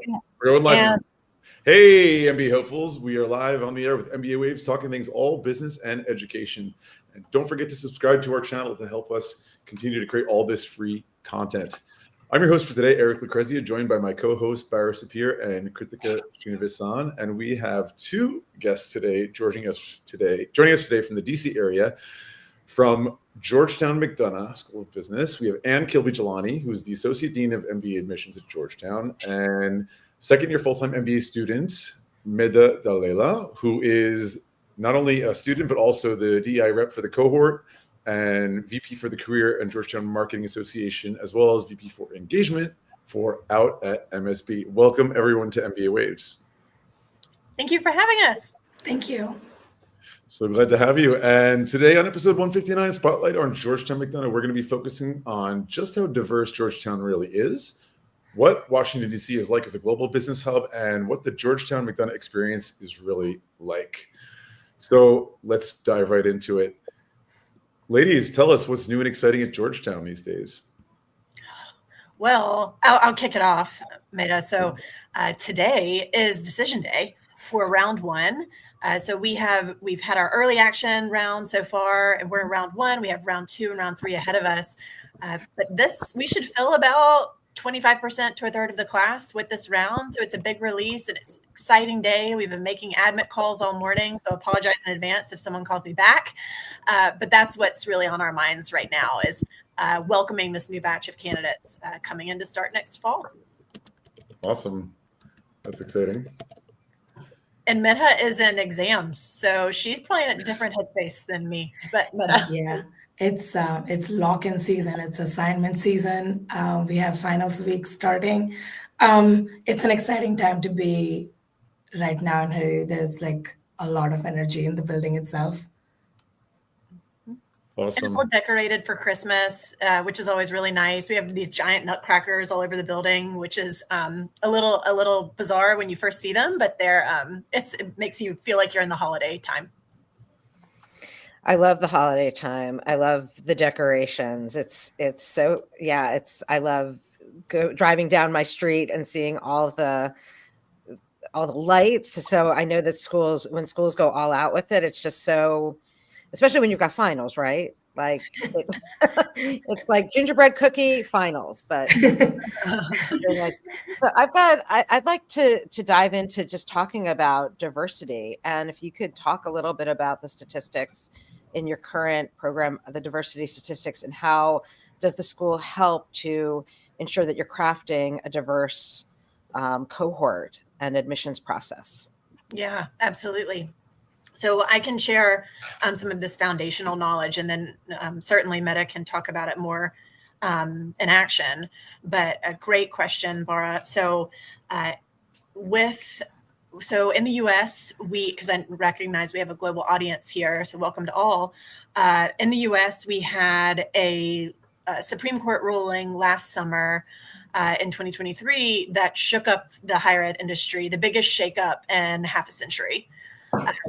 We're going live. And Hey, MBA hopefuls. We are live on the air with MBA Waves, talking things all business and education. And don't forget to subscribe to our channel to help us continue to create all this free content. I'm your host for today, Eric Lucrezia, joined by my co-hosts, Bara Sapir and Krithika Srinivasan. And we have two guests today joining us today from the DC area. From Georgetown McDonough School of Business, we have Anne Kilby Jilani, who is the Associate Dean of MBA Admissions at Georgetown, and second-year full-time MBA student, Medha Dalela, who is not only a student, but also the DEI rep for the cohort and VP for the Career and Georgetown Marketing Association, as well as VP for Engagement for Out at MSB. Welcome, everyone, to MBA Waves. Thank you for having us. Thank you. So glad to have you. And today on episode 159, Spotlight on Georgetown McDonough, we're going to be focusing on just how diverse Georgetown really is, what Washington, D.C. is like as a global business hub, and what the Georgetown McDonough experience is really like. So let's dive right into it. Ladies, tell us what's new and exciting at Georgetown these days. Well, I'll kick it off, Medha. So today is decision day for round one. So we've had our early action round so far, and we're in round one. We have round two and round three ahead of us. But we should fill about 25% to a third of the class with this round. So it's a big release and it's an exciting day. We've been making admit calls all morning. So apologize in advance if someone calls me back. But that's what's really on our minds right now is welcoming this new batch of candidates coming in to start next fall. Awesome. That's exciting. And Medha is in exams, so she's probably in a different headspace than me. But Medha. Yeah, it's lock-in season. It's assignment season. We have finals week starting. It's an exciting time to be right now in Harry. There's like a lot of energy in the building itself. Awesome. And it's all decorated for Christmas, which is always really nice. We have these giant nutcrackers all over the building, which is a little bizarre when you first see them, but it makes you feel like you're in the holiday time. I love the holiday time. I love the decorations. I love driving down my street and seeing all the lights. So I know that when schools go all out with it, it's just so, especially when you've got finals, right? Like it's like gingerbread cookie finals, but very nice. So I'd like to dive into just talking about diversity. And if you could talk a little bit about the statistics in your current program, the diversity statistics, and how does the school help to ensure that you're crafting a diverse cohort and admissions process? Yeah, absolutely. So I can share some of this foundational knowledge, and then certainly Medha can talk about it more in action. But a great question, Bara. So in the U.S., because I recognize we have a global audience here, so welcome to all. In the U.S., we had a Supreme Court ruling last summer in 2023 that shook up the higher ed industry, the biggest shakeup in half a century.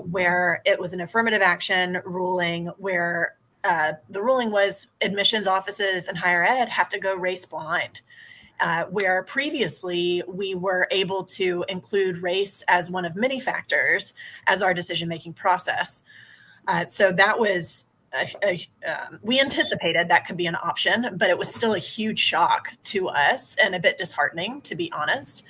Where it was an affirmative action ruling where the ruling was admissions offices and higher ed have to go race blind, where previously we were able to include race as one of many factors as our decision-making process. So that was, we anticipated that could be an option, but it was still a huge shock to us and a bit disheartening, to be honest.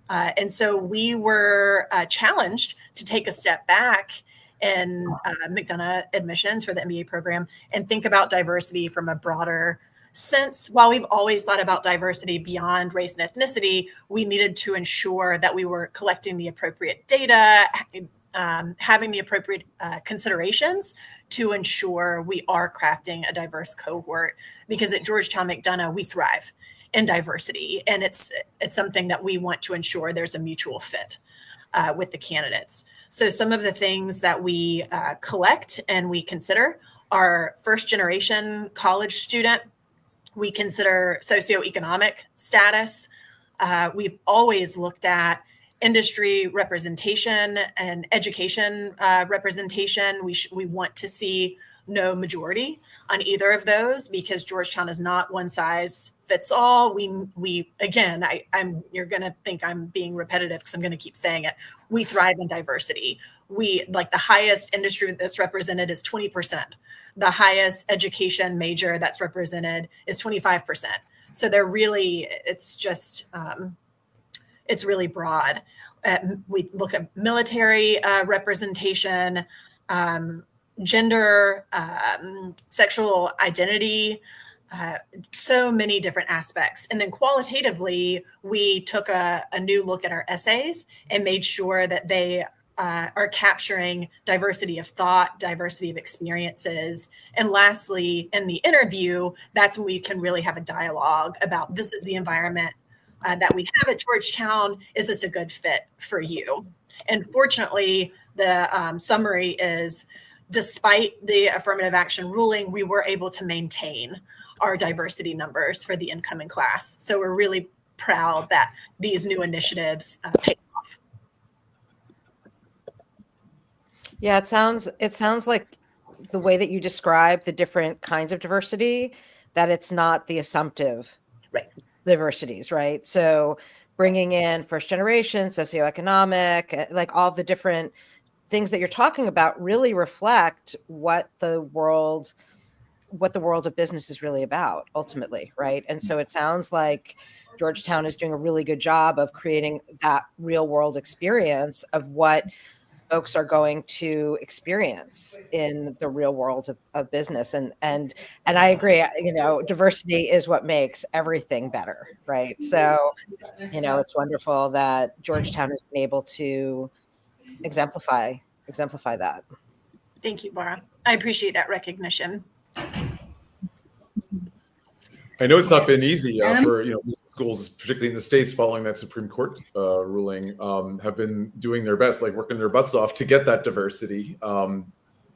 And so we were challenged to take a step back in McDonough admissions for the MBA program and think about diversity from a broader sense. While we've always thought about diversity beyond race and ethnicity, we needed to ensure that we were collecting the appropriate data, having the appropriate considerations to ensure we are crafting a diverse cohort. Because at Georgetown McDonough, we thrive in diversity, and it's something that we want to ensure there's a mutual fit with the candidates. So some of the things that we collect and we consider are first generation college student. We consider socioeconomic status. We've always looked at industry representation and education representation. We want to see no majority on either of those, because Georgetown is not one size fits all. We again, you're going to think I'm being repetitive because I'm going to keep saying it. We thrive in diversity. We, like, the highest industry that's represented is 20%. The highest education major that's represented is 25%. So they're really, it's really broad. We look at military representation, gender, sexual identity, so many different aspects. And then qualitatively, we took a new look at our essays and made sure that they are capturing diversity of thought, diversity of experiences. And lastly, in the interview, that's when we can really have a dialogue about, this is the environment that we have at Georgetown. Is this a good fit for you? And fortunately, the summary is, despite the affirmative action ruling, we were able to maintain our diversity numbers for the incoming class. So we're really proud that these new initiatives paid off. Yeah, it sounds like the way that you describe the different kinds of diversity, that it's not the assumptive diversities, right? So bringing in first generation, socioeconomic, like all the different things that you're talking about really reflect what the world of business is really about ultimately, right? And so it sounds like Georgetown is doing a really good job of creating that real world experience of what folks are going to experience in the real world of business. And I agree, diversity is what makes everything better, right? So, it's wonderful that Georgetown has been able to exemplify that. Thank you, Bara. I appreciate that recognition. I know it's not been easy for business schools, particularly in the States, following that Supreme Court ruling, have been doing their best, like working their butts off to get that diversity.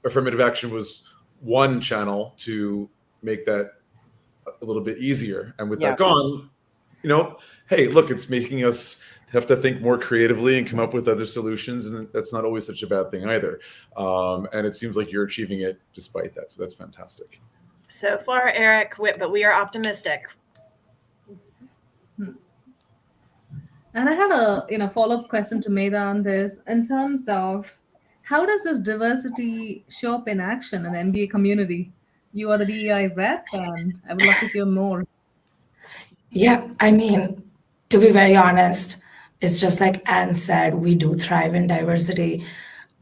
Affirmative action was one channel to make that a little bit easier. And with that gone, hey, look, it's making us have to think more creatively and come up with other solutions. And that's not always such a bad thing either. And it seems like you're achieving it despite that. So that's fantastic. So far, Eric, but we are optimistic. And I have a follow-up question to Medha on this. In terms of how does this diversity show up in action in the MBA community? You are the DEI rep, and I would love to hear more. Yeah, I mean, to be very honest, it's just like Anne said, we do thrive in diversity.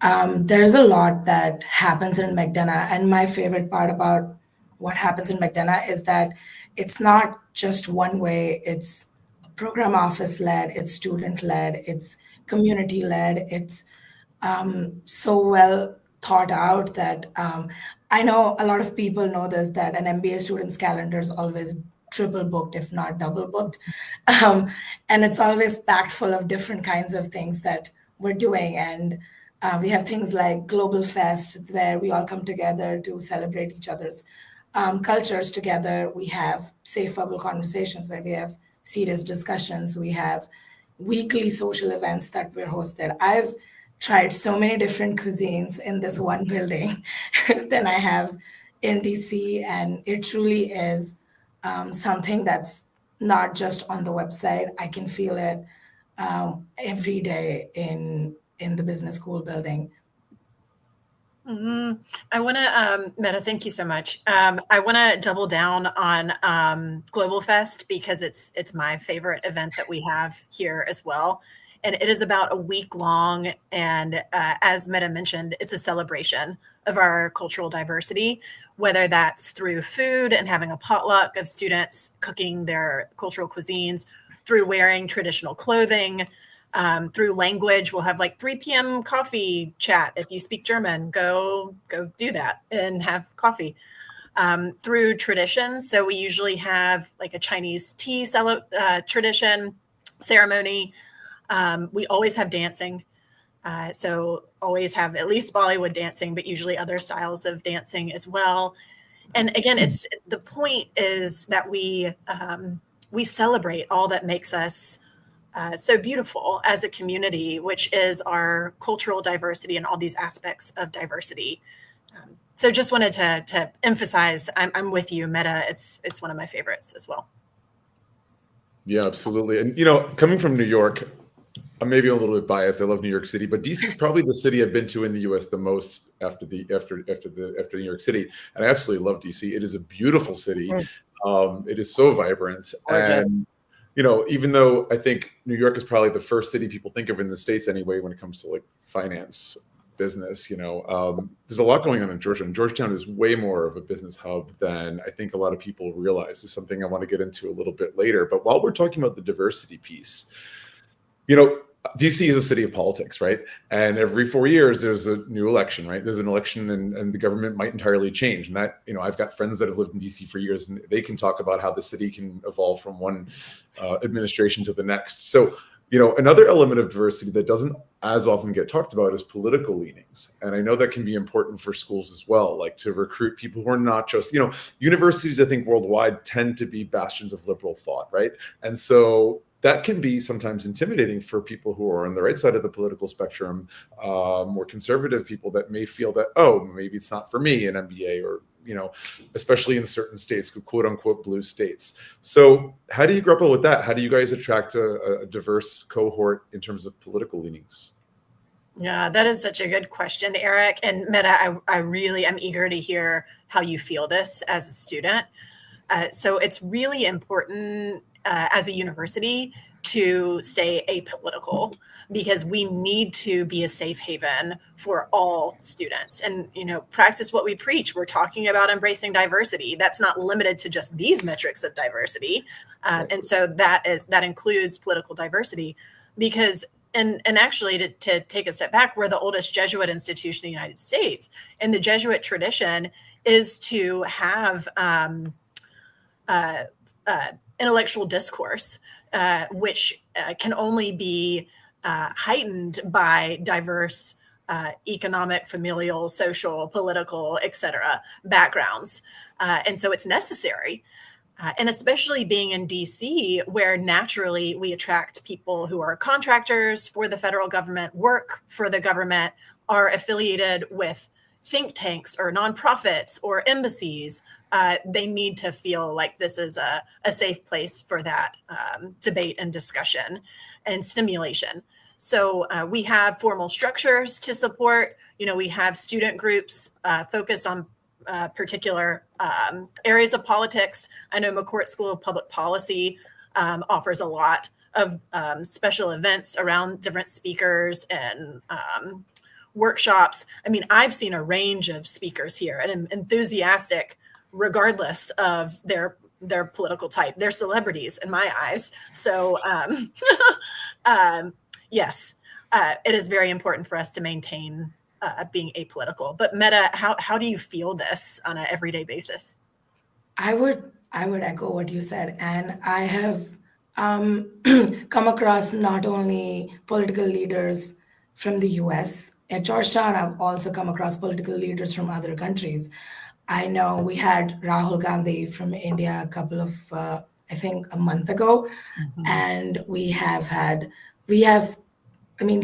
There's a lot that happens in McDonough, and my favorite part about what happens in McDonough is that it's not just one way. It's program office led, it's student led, it's community led. It's so well thought out that I know a lot of people know this, that an MBA student's calendar is always triple booked, if not double booked. And it's always packed full of different kinds of things that we're doing. And we have things like Global Fest, where we all come together to celebrate each other's cultures together. We have safe verbal conversations where we have serious discussions. We have weekly social events that we're hosted. I've tried so many different cuisines in this one building than I have in DC, and it truly is something that's not just on the website. I can feel it every day in the business school building. Mm-hmm. I want to, Medha, thank you so much. I want to double down on Global Fest, because it's my favorite event that we have here as well. And it is about a week long. And as Medha mentioned, it's a celebration of our cultural diversity, whether that's through food and having a potluck of students cooking their cultural cuisines, through wearing traditional clothing, through language. We'll have like 3 p.m. coffee chat. If you speak German, go do that and have coffee. Through traditions. So we usually have like a Chinese tea tradition ceremony. We always have dancing. So always have at least Bollywood dancing, but usually other styles of dancing as well. And again, the point is that we celebrate all that makes us so beautiful as a community, which is our cultural diversity and all these aspects of diversity. So just wanted to emphasize, I'm with you, Medha. It's one of my favorites as well. Yeah, absolutely. And coming from New York, I'm maybe a little bit biased. I love New York City, but DC is probably the city I've been to in the U.S. the most after New York City, and I absolutely love DC. It is a beautiful city. It is so vibrant, and even though I think New York is probably the first city people think of in the States anyway when it comes to like finance, business, there's a lot going on in Georgetown. Georgetown is way more of a business hub than I think a lot of people realize. There's something I want to get into a little bit later. But while we're talking about the diversity piece, DC is a city of politics, right? And every 4 years, there's a new election, right? There's an election and the government might entirely change. And that, I've got friends that have lived in DC for years and they can talk about how the city can evolve from one administration to the next. So, another element of diversity that doesn't as often get talked about is political leanings. And I know that can be important for schools as well, like to recruit people who are not just, universities, I think worldwide tend to be bastions of liberal thought, right? And so that can be sometimes intimidating for people who are on the right side of the political spectrum, more conservative people that may feel that, maybe it's not for me, an MBA, or, especially in certain states, quote unquote, blue states. So how do you grapple with that? How do you guys attract a diverse cohort in terms of political leanings? Yeah, that is such a good question, Eric. And Medha, I really am eager to hear how you feel this as a student. So it's really important as a university to stay apolitical, because we need to be a safe haven for all students and, practice what we preach. We're talking about embracing diversity. That's not limited to just these metrics of diversity. And so that includes political diversity, because and actually to take a step back, we're the oldest Jesuit institution in the United States. And the Jesuit tradition is to have intellectual discourse, which can only be heightened by diverse economic, familial, social, political, etc. backgrounds. And so it's necessary. And especially being in DC, where naturally we attract people who are contractors for the federal government, work for the government, are affiliated with think tanks or nonprofits or embassies. They need to feel like this is a safe place for that debate and discussion and stimulation. So we have formal structures to support. We have student groups focused on particular areas of politics. I know McCourt School of Public Policy offers a lot of special events around different speakers and workshops. I mean, I've seen a range of speakers here and I'm enthusiastic regardless of their political type. They're celebrities in my eyes. So yes, it is very important for us to maintain being apolitical. But Medha, how do you feel this on an everyday basis? I would echo what you said, and I have come across not only political leaders from the US. At Georgetown, I've also come across political leaders from other countries. I know we had Rahul Gandhi from India a couple of, I think a month ago. Mm-hmm. And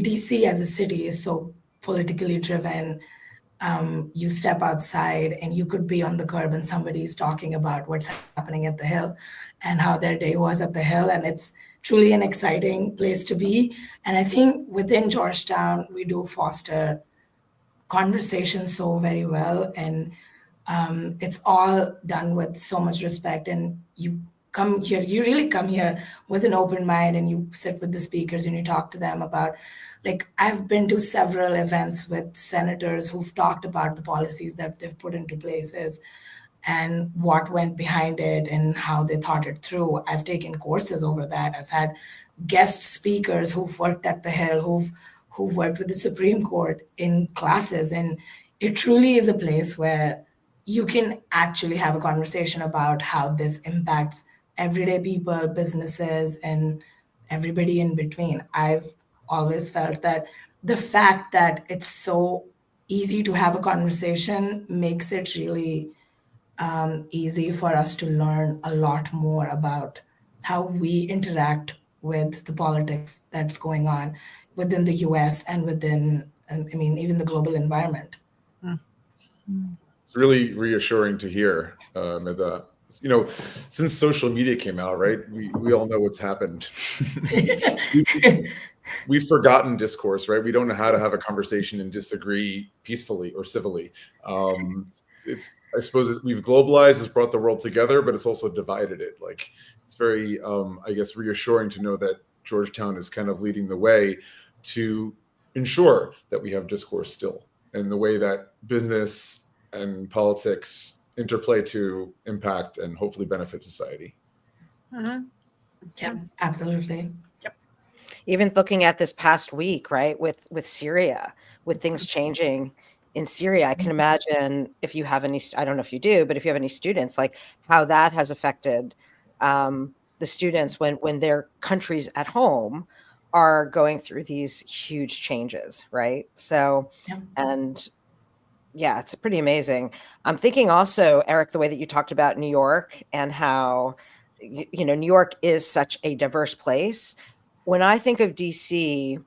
DC as a city is so politically driven. You step outside and you could be on the curb and somebody's talking about what's happening at the Hill and how their day was at the Hill. And it's truly an exciting place to be. And I think within Georgetown, we do foster conversation so very well. And it's all done with so much respect. And you really come here with an open mind and you sit with the speakers and you talk to them about, like, I've been to several events with senators who've talked about the policies that they've put into places and what went behind it and how they thought it through. I've taken courses over that. I've had guest speakers who've worked at the Hill, who've worked with the Supreme Court in classes. And it truly is a place where you can actually have a conversation about how this impacts everyday people, businesses, and everybody in between. I've always felt that the fact that it's so easy to have a conversation makes it really easy for us to learn a lot more about how we interact with the politics that's going on within the US and within, even the global environment. It's really reassuring to hear, Medha. Since social media came out, right? We all know what's happened. We've forgotten discourse, right? We don't know how to have a conversation and disagree peacefully or civilly. I suppose we've globalized, it's brought the world together, but it's also divided it. Like, it's very, I guess, reassuring to know that Georgetown is kind of leading the way to ensure that we have discourse still, and the way that business and politics interplay to impact and hopefully benefit society. Mm-hmm. Yeah, absolutely. Even looking at this past week, right, with Syria, with things changing in Syria, I can imagine if you have any, I don't know if you do, but if you have any students, like how that has affected the students when their countries at home are going through these huge changes, right? So, and yeah, it's pretty amazing. I'm thinking also, Eric, the way that you talked about New York and how, New York is such a diverse place. When I think of DC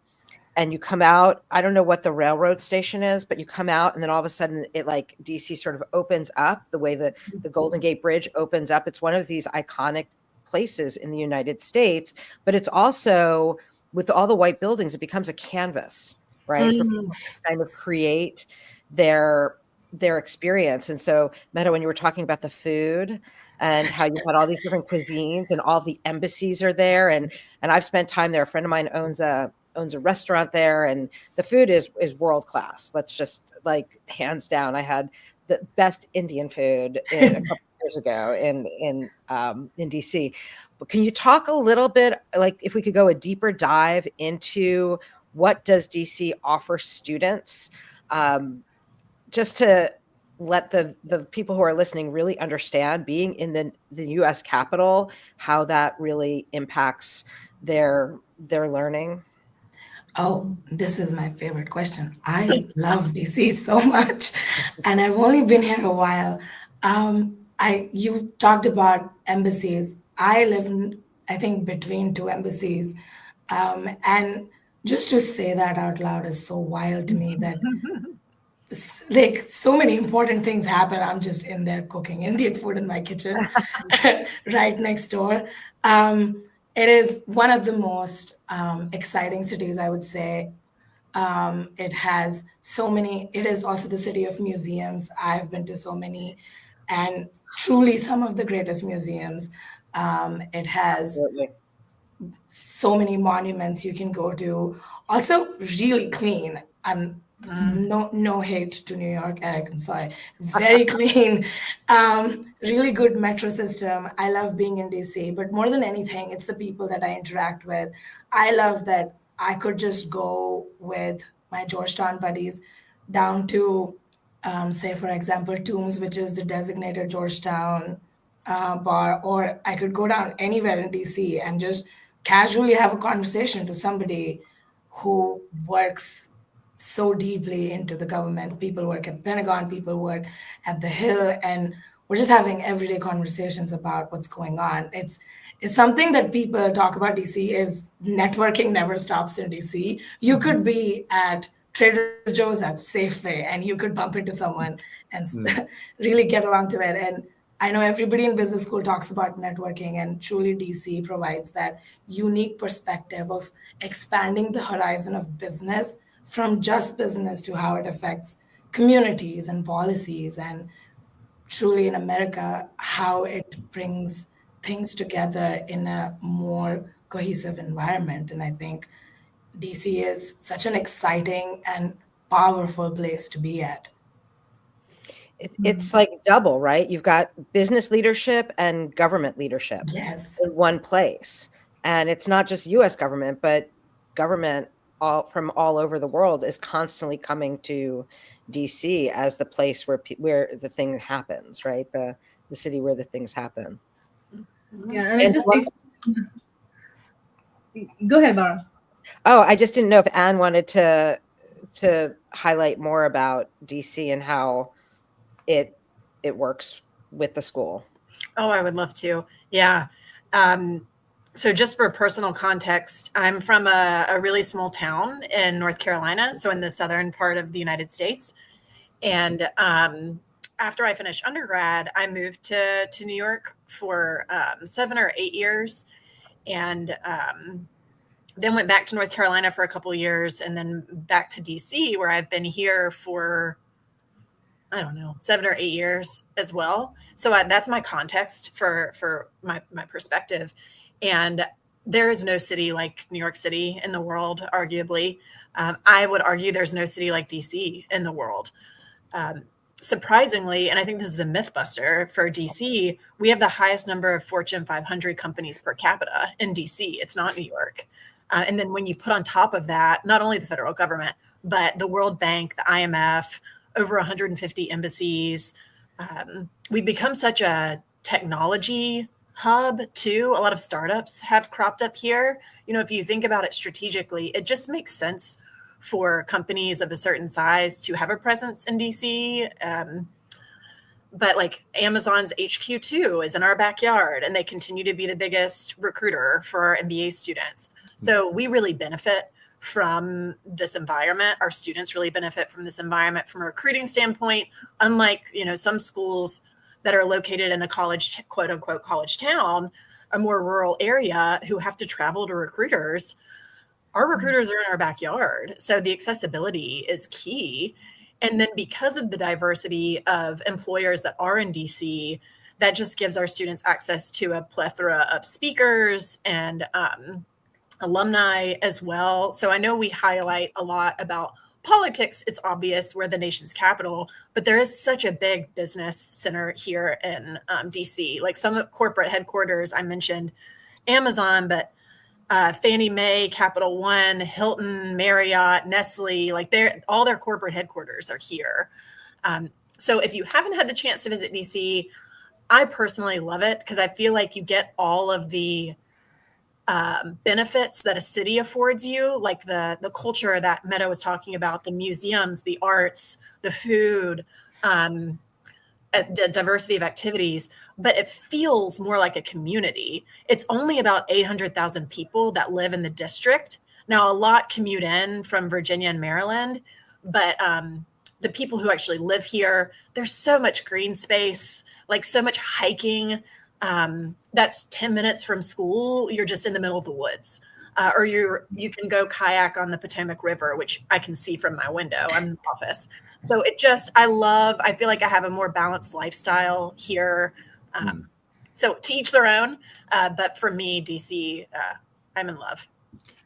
and you come out, I don't know what the railroad station is, but you come out and then all of a sudden it like DC sort of opens up the way that the Golden Gate Bridge opens up. It's one of these iconic places in the United States, but it's also, with all the white buildings, it becomes a canvas, right? For people to kind of create their experience. And so, Medha, when you were talking about the food and how you had all these different cuisines and all the embassies are there, and I've spent time there. A friend of mine owns a restaurant there, and the food is world class. Let's just, like, hands down. I had the best Indian food a couple years ago in DC. But can you talk a little bit, like, if we could go a deeper dive into what does DC offer students? Just to let the people who are listening really understand, being in the U.S. Capitol, how that really impacts their learning. Oh, this is my favorite question. I love DC so much, and I've only been here a while. You talked about embassies. I live, I think, between two embassies, and just to say that out loud is so wild to me that like so many important things happen. I'm just in there cooking Indian food in my kitchen right next door. It is one of the most exciting cities, I would say. It has so many, it is also the city of museums. I've been to so many, and truly some of the greatest museums. It has Absolutely. so many monuments you can go to. Also really clean. No hate to New York, Eric, I'm sorry. Very clean, really good metro system. I love being in DC, but more than anything, it's the people that I interact with. I love that I could just go with my Georgetown buddies down to, say, for example, Tombs, which is the designated Georgetown bar, or I could go down anywhere in DC and just casually have a conversation to somebody who works so deeply into the government. People work at Pentagon, people work at the Hill, and we're just having everyday conversations about what's going on. It's something that people talk about. DC is networking never stops in DC. You could be at Trader Joe's at Safeway and you could bump into someone and really get along to it. And I know everybody in business school talks about networking, and truly DC provides that unique perspective of expanding the horizon of business from just business to how it affects communities and policies, and truly in America, how it brings things together in a more cohesive environment. And I think DC is such an exciting and powerful place to be at. It's like double, right? You've got business leadership and government leadership Yes. in one place. And it's not just US government, but government from all over the world is constantly coming to DC as the place where the thing happens, right? The city where the things happen. Yeah, and it just takes. Go ahead, Bara. Oh, I just didn't know if Anne wanted to highlight more about DC and how it works with the school. Oh, I would love to. Yeah. So just for personal context, I'm from a really small town in North Carolina, so in the southern part of the United States. And after I finished undergrad, I moved to New York for 7 or 8 years, and then went back to North Carolina for a couple of years, and then back to DC, where I've been here for, I don't know, 7 or 8 years as well. So that's my context for my perspective. And there is no city like New York City in the world, arguably. I would argue there's no city like DC in the world. Surprisingly, and I think this is a myth buster for DC, we have the highest number of Fortune 500 companies per capita in DC. It's not New York. And then when you put on top of that, not only the federal government, but the World Bank, the IMF, over 150 embassies, we've become such a technology hub too. A lot of startups have cropped up here. You know, if you think about it strategically, it just makes sense for companies of a certain size to have a presence in DC. But like Amazon's HQ too is in our backyard, and they continue to be the biggest recruiter for our MBA students. So we really benefit from this environment. Our students really benefit from this environment from a recruiting standpoint, unlike, you know, some schools that are located in a college, quote unquote, college town, a more rural area, who have to travel to recruiters. Our recruiters are in our backyard. So the accessibility is key. And then because of the diversity of employers that are in DC, that just gives our students access to a plethora of speakers and alumni as well. So I know we highlight a lot about politics. It's obvious we're the nation's capital, but there is such a big business center here in DC. Like some corporate headquarters, I mentioned Amazon, but Fannie Mae, Capital One, Hilton, Marriott, Nestle, like all their corporate headquarters are here. So if you haven't had the chance to visit DC, I personally love it because I feel like you get all of the benefits that a city affords you, like the culture that Medha was talking about, the museums, the arts, the food, the diversity of activities, but it feels more like a community. It's only about 800,000 people that live in the district. Now, a lot commute in from Virginia and Maryland, but the people who actually live here, there's so much green space, like so much hiking. That's 10 minutes from school. You're just in the middle of the woods. Or you can go kayak on the Potomac River, which I can see from my window. I'm in the office. So I feel like I have a more balanced lifestyle here. So to each their own. But for me, DC, I'm in love.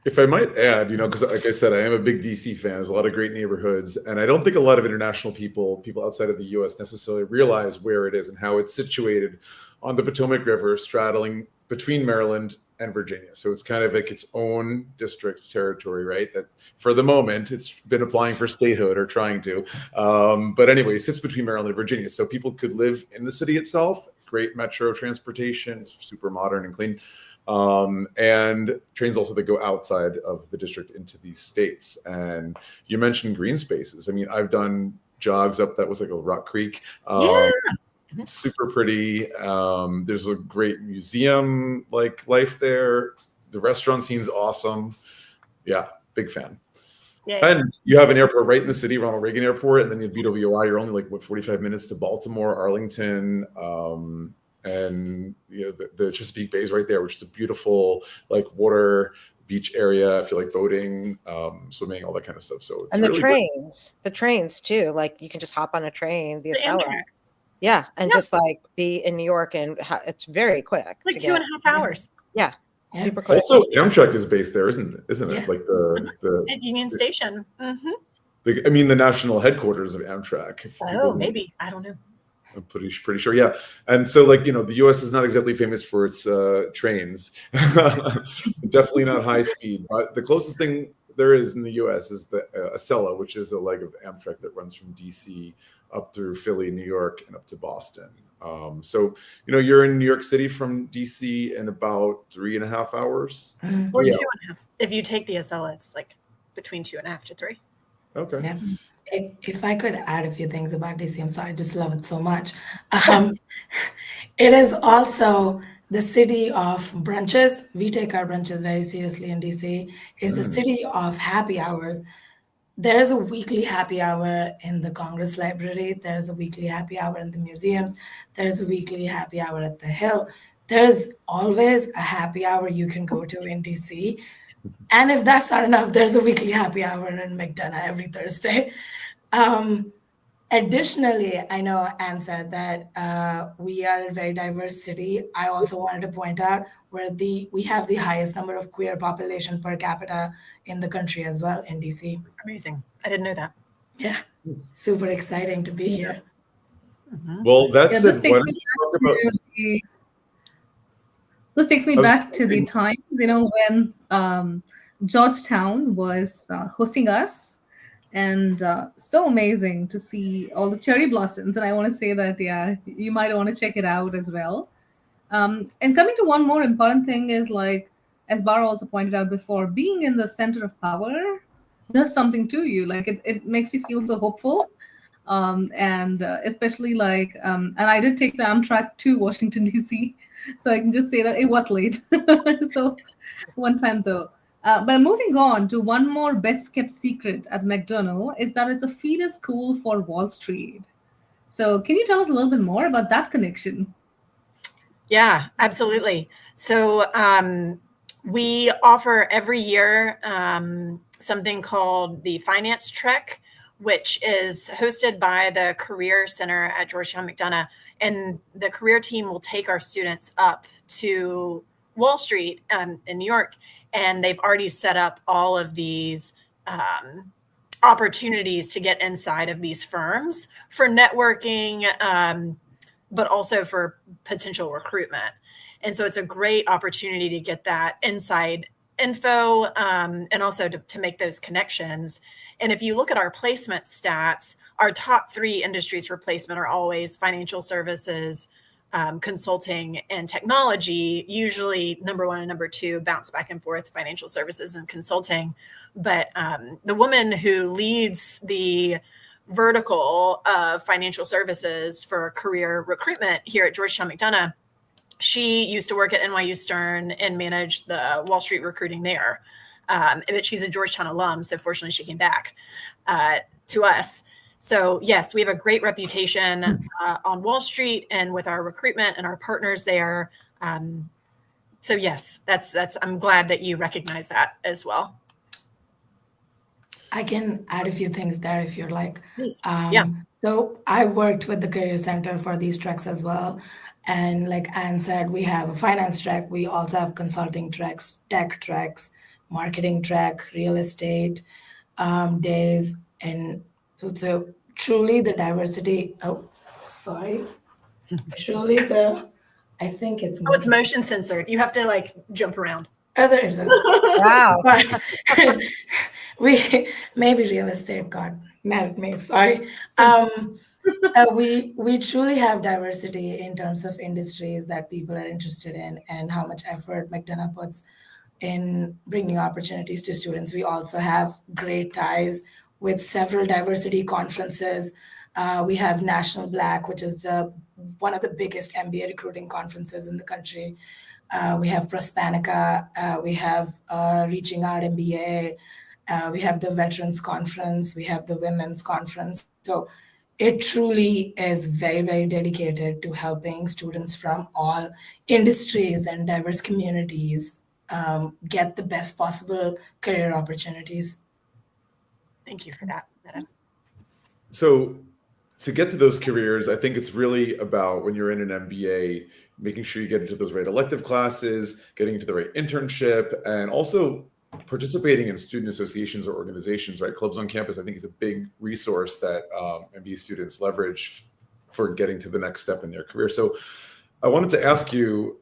If I might add, you know, because like I said, I am a big DC fan. There's a lot of great neighborhoods. And I don't think a lot of international people outside of the US necessarily realize where it is and how it's situated on the Potomac River, straddling between Maryland and Virginia. So it's kind of like its own district territory, right? That for the moment, it's been applying for statehood or trying to. But anyway, it sits between Maryland and Virginia. So people could live in the city itself, great metro transportation, it's super modern and clean. And trains also that go outside of the district into these states. And you mentioned green spaces. I mean, I've done jogs up that was like a Rock Creek. Super pretty. There's a great museum like life there. The restaurant scene's awesome. Yeah, big fan. Yeah. And you have an airport right in the city, Ronald Reagan Airport, and then you have BWI. You're only like 45 minutes to Baltimore, Arlington, and you know the Chesapeake Bay is right there, which is a beautiful like water beach area. If you like boating, swimming, all that kind of stuff. So it's and really the trains too. Like you can just hop on a train, the Acela. Yeah, and just like be in New York, and it's very quick. Like 2.5 hours. Yeah, super quick. Also, Amtrak is based there, isn't it? Like the at Union Station. I mean, the national headquarters of Amtrak. Oh, maybe. I don't know. I'm pretty sure. Yeah. And so like, you know, the US is not exactly famous for its trains. Definitely not high speed, but the closest thing there is in the US is the Acela, which is a leg of Amtrak that runs from DC up through Philly, New York, and up to Boston. So, you know, you're in New York City from DC in about 3.5 hours. Or 2.5. If you take the Acela, it's like between 2.5 to 3. Okay. Yeah. If I could add a few things about DC, I'm sorry, I just love it so much. It is also the city of brunches. We take our brunches very seriously in DC. It's the city of happy hours. there is a weekly happy hour in the Congress Library. There is a weekly happy hour in the museums. There is a weekly happy hour at the Hill. There's always a happy hour you can go to in DC. And if that's not enough, there's a weekly happy hour in McDonough every Thursday. Additionally, I know Anne said that we are a very diverse city. I also wanted to point out we have the highest number of queer population per capita in the country as well in DC. Amazing. I didn't know that. Yeah, super exciting to be here. Well, that's this it. takes Why don't me you talk about? This takes me back to the times, when Georgetown was hosting us, and so amazing to see all the cherry blossoms. And I want to say that, yeah, you might want to check it out as well. And coming to one more important thing is, like, as Bara also pointed out before, being in the center of power does something to you. Like, it makes you feel so hopeful. And especially and I did take the Amtrak to Washington, D.C., so I can just say that it was late. So one time though. But moving on to one more best kept secret at McDonough is that it's a feeder school for Wall Street. So can you tell us a little bit more about that connection? Yeah, absolutely. So we offer every year something called the Finance Trek, which is hosted by the Career Center at Georgetown McDonough. And the career team will take our students up to Wall Street in New York. And they've already set up all of these opportunities to get inside of these firms for networking, but also for potential recruitment. And so it's a great opportunity to get that inside info and also to make those connections. And if you look at our placement stats, our top 3 industries for placement are always financial services, consulting, and technology. Usually number 1 and number 2 bounce back and forth, financial services and consulting. But the woman who leads the vertical of financial services for career recruitment here at Georgetown McDonough, she used to work at NYU Stern and managed the Wall Street recruiting there. But she's a Georgetown alum, so fortunately she came back to us. So yes, we have a great reputation on Wall Street and with our recruitment and our partners there. So yes, that's. I'm glad that you recognize that as well. I can add a few things there if you're like. Yeah. So I worked with the Career Center for these treks as well. And like Anne said, we have a finance track. We also have consulting tracks, tech tracks, marketing track, real estate days. And so truly the diversity. Oh, sorry. Truly I think it's. Oh, it's motion censored. You have to like jump around. Oh, there it is. Wow. We maybe real estate got mad at me. Sorry. We truly have diversity in terms of industries that people are interested in and how much effort McDonough puts in bringing opportunities to students. We also have great ties with several diversity conferences. We have National Black, which is one of the biggest MBA recruiting conferences in the country. We have Prospanica. We have Reaching Out MBA. We have the Veterans Conference. We have the Women's Conference. So it truly is very, very dedicated to helping students from all industries and diverse communities get the best possible career opportunities. Thank you for that, Medha. So to get to those careers, I think it's really about when you're in an MBA, making sure you get into those right elective classes, getting into the right internship, and also participating in student associations or organizations, right? Clubs on campus, I think, is a big resource that MBA students leverage for getting to the next step in their career. So I wanted to ask you,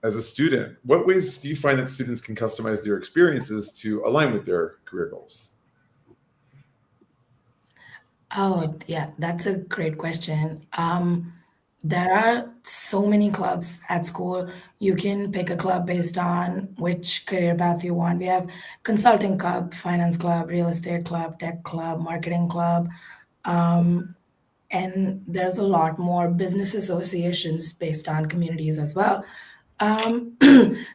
as a student, what ways do you find that students can customize their experiences to align with their career goals? Oh, yeah, that's a great question. There are so many clubs at school. You can pick a club based on which career path you want. We have consulting club, finance club, real estate club, tech club, marketing club. And there's a lot more business associations based on communities as well.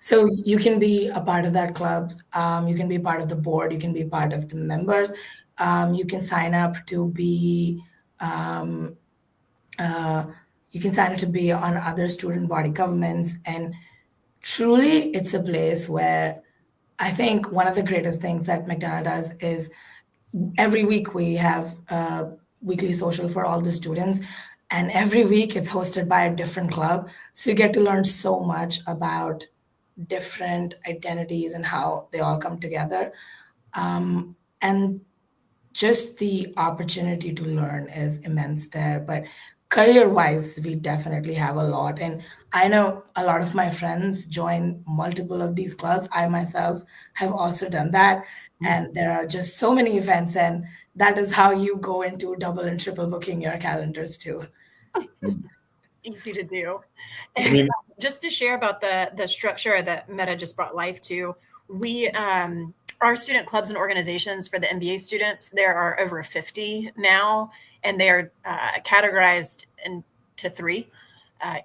So you can be a part of that club. You can be part of the board. You can be part of the members. You can sign up to be on other student body governments, and truly it's a place where I think one of the greatest things that McDonough does is every week we have a weekly social for all the students, and every week it's hosted by a different club. So you get to learn so much about different identities and how they all come together. And just the opportunity to learn is immense there. But career wise, we definitely have a lot. And I know a lot of my friends join multiple of these clubs. I myself have also done that. And there are just so many events, and that is how you go into double and triple booking your calendars too. Easy to do. I mean, Just to share about the structure that Medha just brought life to, we our student clubs and organizations for the MBA students, there are over 50 now, and they're categorized into three.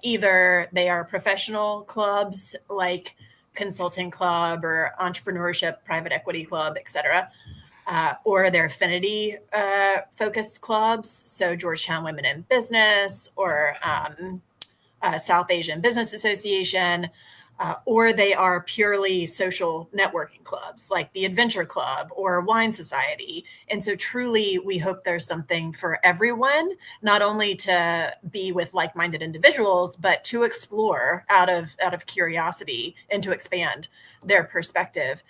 Either they are professional clubs like consulting club or entrepreneurship, private equity club, etc., or they're affinity focused clubs. So Georgetown Women in Business or South Asian Business Association, or they are purely social networking clubs like the Adventure Club or Wine Society. And so truly, we hope there's something for everyone, not only to be with like-minded individuals, but to explore out of curiosity and to expand their perspective.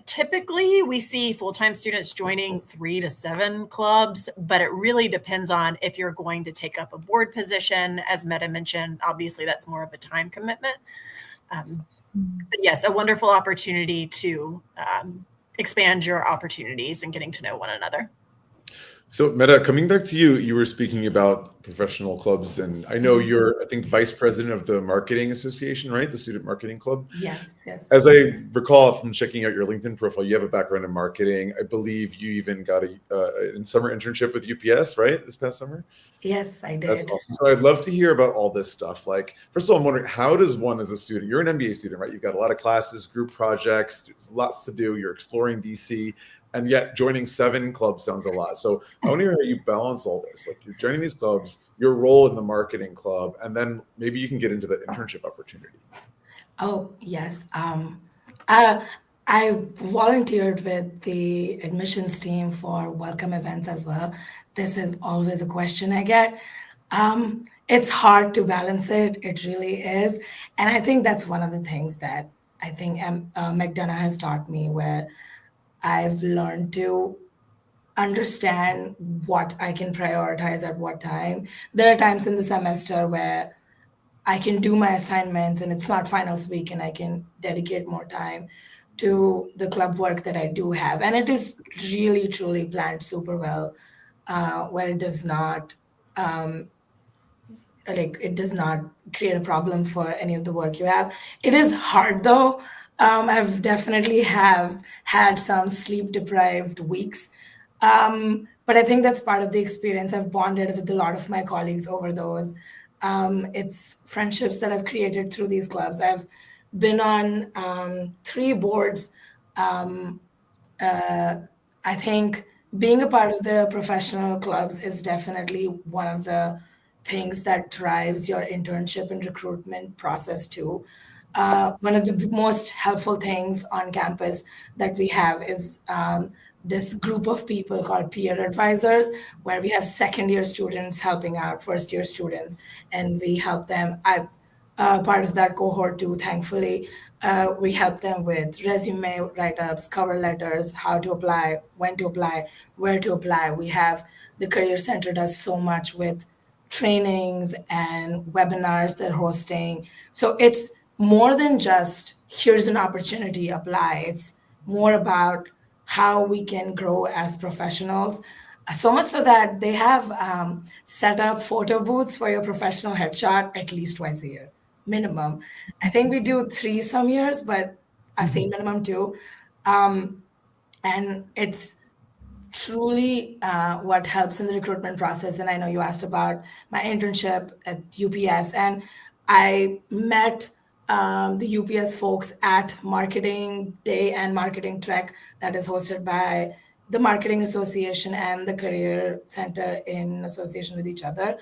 Typically, we see full-time students joining 3 to 7 clubs, but it really depends on if you're going to take up a board position. As Medha mentioned, obviously that's more of a time commitment. But yes, a wonderful opportunity to expand your opportunities and getting to know one another. So Medha, coming back to you, you were speaking about professional clubs, and I know you're, I think, vice president of the Marketing Association, right? The Student Marketing Club. Yes. As I recall from checking out your LinkedIn profile, you have a background in marketing. I believe you even got a summer internship with UPS, right? This past summer? Yes, I did. That's awesome. So I'd love to hear about all this stuff. Like, first of all, I'm wondering, how does one as a student, you're an MBA student, right? You've got a lot of classes, group projects, there's lots to do. You're exploring DC. And yet joining 7 clubs sounds a lot. So I want to hear how you balance all this. Like, you're joining these clubs, your role in the marketing club, and then maybe you can get into the internship opportunity. Oh, yes. I volunteered with the admissions team for welcome events as well. This is always a question I get. It's hard to balance it. It really is. And I think that's one of the things that I think McDonough has taught me, where I've learned to understand what I can prioritize at what time. There are times in the semester where I can do my assignments and it's not finals week, and I can dedicate more time to the club work that I do have. And it is really, truly planned super well, where it does not create a problem for any of the work you have. It is hard though. I've definitely have had some sleep deprived weeks. But I think that's part of the experience. I've bonded with a lot of my colleagues over those. It's friendships that I've created through these clubs. I've been on 3 boards. I think being a part of the professional clubs is definitely one of the things that drives your internship and recruitment process too. One of the most helpful things on campus that we have is this group of people called peer advisors, where we have second-year students helping out first-year students, and we help them. I'm part of that cohort too, thankfully. We help them with resume write-ups, cover letters, how to apply, when to apply, where to apply. We have the Career Center does so much with trainings and webinars they're hosting. So it's more than just here's an opportunity, apply. It's more about how we can grow as professionals. So much so that they have set up photo booths for your professional headshot at least twice a year, minimum. I think we do 3 some years, but I've seen minimum 2. And it's truly what helps in the recruitment process. And I know you asked about my internship at UPS, and I met the UPS folks at Marketing Day and Marketing Trek that is hosted by the Marketing Association and the Career Center in association with each other.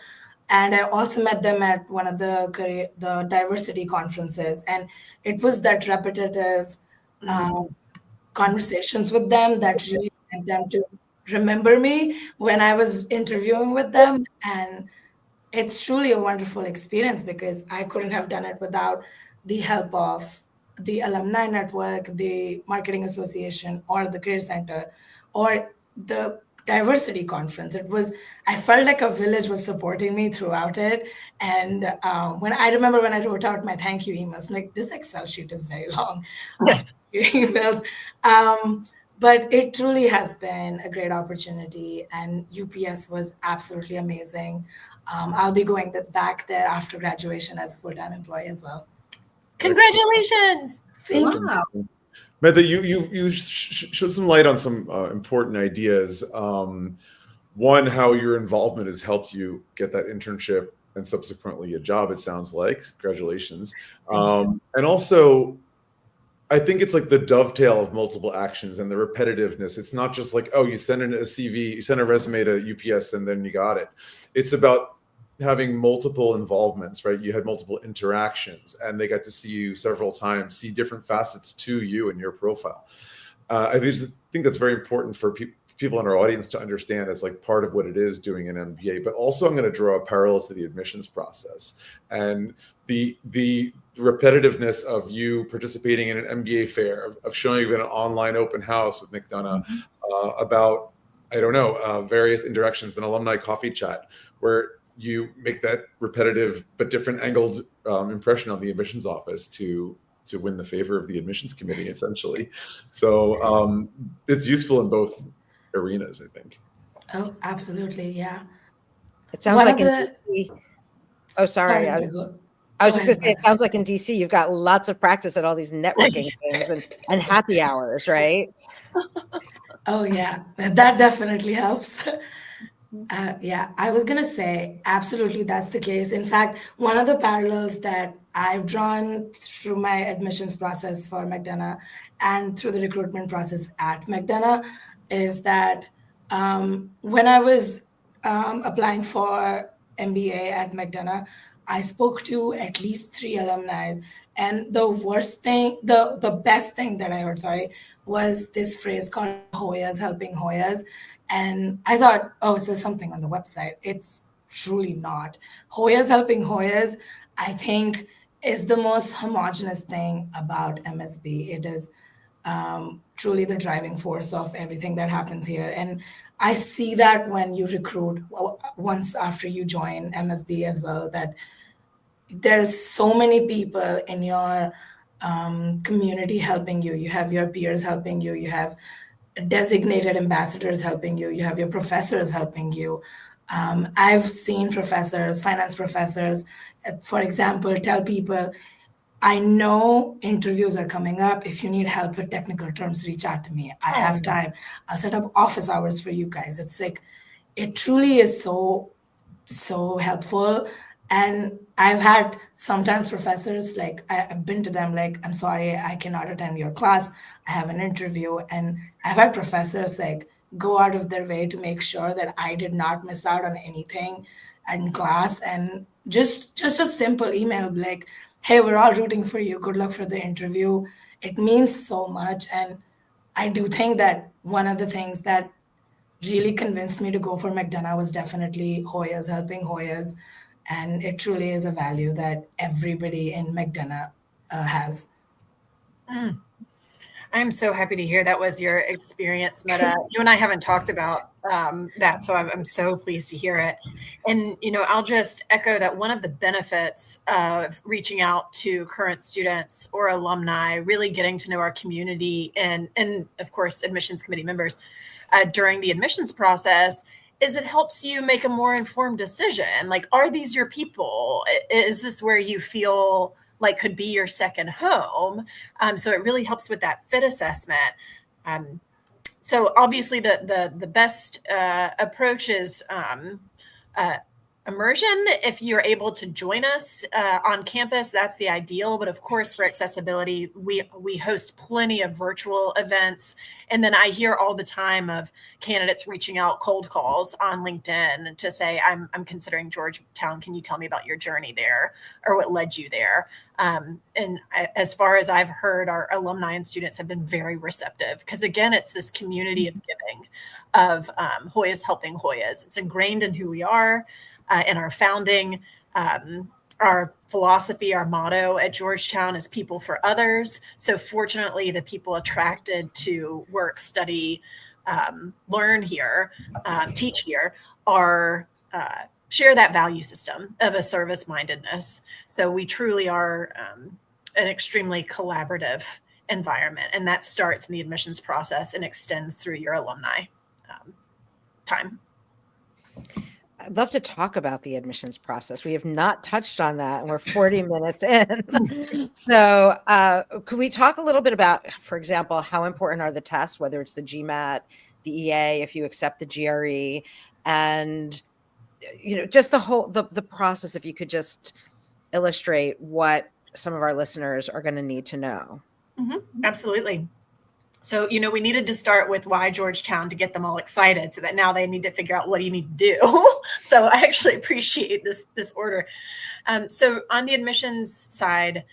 And I also met them at one of the diversity conferences. And it was that repetitive conversations with them that really led them to remember me when I was interviewing with them. And it's truly a wonderful experience because I couldn't have done it without the help of the alumni network, the marketing association, or the career center, or the diversity conference. I felt like a village was supporting me throughout it. And when I remember when I wrote out my thank you emails, I'm like, this Excel sheet is very long of emails. But it truly has been a great opportunity, and UPS was absolutely amazing. I'll be going back there after graduation as a full-time employee as well. Congratulations! Thank Wow. you. Medha, you shed some light on some important ideas. One, how your involvement has helped you get that internship and subsequently a job, it sounds like. Congratulations. And also, I think it's like the dovetail of multiple actions and the repetitiveness. It's not just like, oh, you send in a CV, you send a resume to UPS and then you got it. It's about having multiple involvements, right? You had multiple interactions and they got to see you several times, see different facets to you and your profile. I think that's very important for people in our audience to understand as like part of what it is doing an MBA, but also I'm going to draw a parallel to the admissions process and the repetitiveness of you participating in an MBA fair, of showing up in an online open house with McDonough, about, I don't know, various interactions, an alumni coffee chat, where you make that repetitive but different angled impression on the admissions office to win the favor of the admissions committee, essentially. So it's useful in both arenas, I think. Oh, absolutely, yeah. It sounds like in DC. Oh, sorry. I was just going to say, it sounds like in DC, you've got lots of practice at all these networking things and happy hours, right? Oh, yeah, that definitely helps. Yeah, I was going to say, absolutely, that's the case. In fact, one of the parallels that I've drawn through my admissions process for McDonough and through the recruitment process at McDonough is that when I was applying for MBA at McDonough, I spoke to at least 3 alumni. And the best thing that I heard, was this phrase called Hoyas helping Hoyas. And I thought, oh, is there something on the website? It's truly not. Hoyas helping Hoyas, I think, is the most homogenous thing about MSB. It is truly the driving force of everything that happens here. And I see that when you recruit once after you join MSB as well, that there's so many people in your community helping you. You have your peers helping you. You have designated ambassadors helping you. You have your professors helping you. I've seen professors, finance professors, for example, tell people, I know interviews are coming up. If you need help with technical terms, reach out to me. I have time. I'll set up office hours for you guys. It's like, it truly is so helpful. And I've had sometimes professors, like, I've been to them, like, I'm sorry, I cannot attend your class. I have an interview. And I've had professors, like, go out of their way to make sure that I did not miss out on anything in class. And just a simple email, like, hey, we're all rooting for you. Good luck for the interview. It means so much. And I do think that one of the things that really convinced me to go for McDonough was definitely Hoyas helping Hoyas. And it truly is a value that everybody in McDonough has. I'm so happy to hear that was your experience, Medha. You and I haven't talked about that, so I'm so pleased to hear it. And, I'll just echo that one of the benefits of reaching out to current students or alumni, really getting to know our community and of course, admissions committee members during the admissions process is it helps you make a more informed decision. Like, are these your people? Is this where you feel like could be your second home? So it really helps with that fit assessment. So obviously the best approach is immersion. If you're able to join us on campus, that's the ideal. But of course, for accessibility, we host plenty of virtual events. And then I hear all the time of candidates reaching out cold calls on LinkedIn to say, I'm considering Georgetown. Can you tell me about your journey there or what led you there? As far as I've heard, our alumni and students have been very receptive because, again, it's this community of giving, of Hoyas helping Hoyas. It's ingrained in who we are. In our founding, our philosophy, our motto at Georgetown is people for others. So fortunately, the people attracted to work, study, learn here, teach here share that value system of a service-mindedness. So we truly are an extremely collaborative environment, and that starts in the admissions process and extends through your alumni time. I'd love to talk about the admissions process. We have not touched on that, and we're 40 minutes in. So could we talk a little bit about, for example, how important are the tests, whether it's the GMAT, the EA, if you accept the GRE, and just the process, if you could just illustrate what some of our listeners are going to need to know. Mm-hmm. Absolutely. So, we needed to start with why Georgetown to get them all excited so that now they need to figure out what do you need to do. So I actually appreciate this order. So on the admissions side,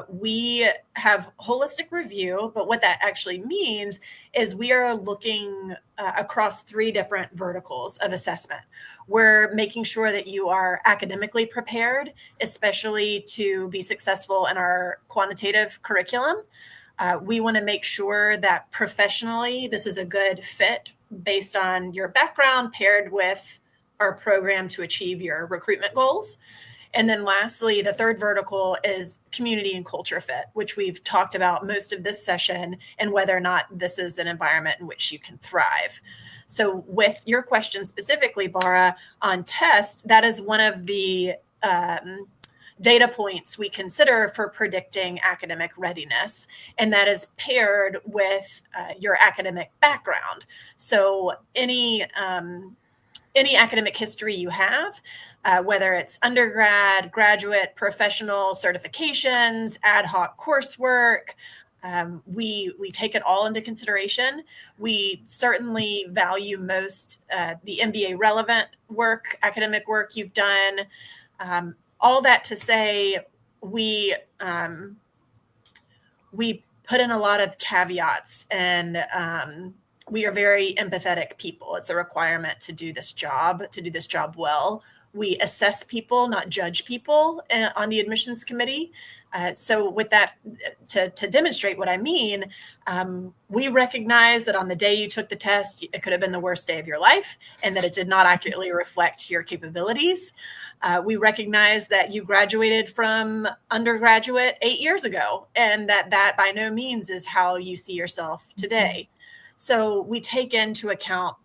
we have holistic review, but what that actually means is we are looking across 3 different verticals of assessment. We're making sure that you are academically prepared, especially to be successful in our quantitative curriculum. We want to make sure that professionally, this is a good fit based on your background paired with our program to achieve your recruitment goals. And then lastly, the 3rd vertical is community and culture fit, which we've talked about most of this session and whether or not this is an environment in which you can thrive. So with your question specifically, Bara, on test, that is one of the data points we consider for predicting academic readiness, and that is paired with your academic background. So any academic history you have, whether it's undergrad, graduate, professional certifications, ad hoc coursework, we take it all into consideration. We certainly value most the MBA relevant work, academic work you've done. All that to say, we put in a lot of caveats, and we are very empathetic people. It's a requirement to do this job well. We assess people, not judge people on the admissions committee. So with that, to demonstrate what I mean, we recognize that on the day you took the test, it could have been the worst day of your life and that it did not accurately reflect your capabilities. We recognize that you graduated from undergraduate 8 years ago and that by no means is how you see yourself today. So we take into account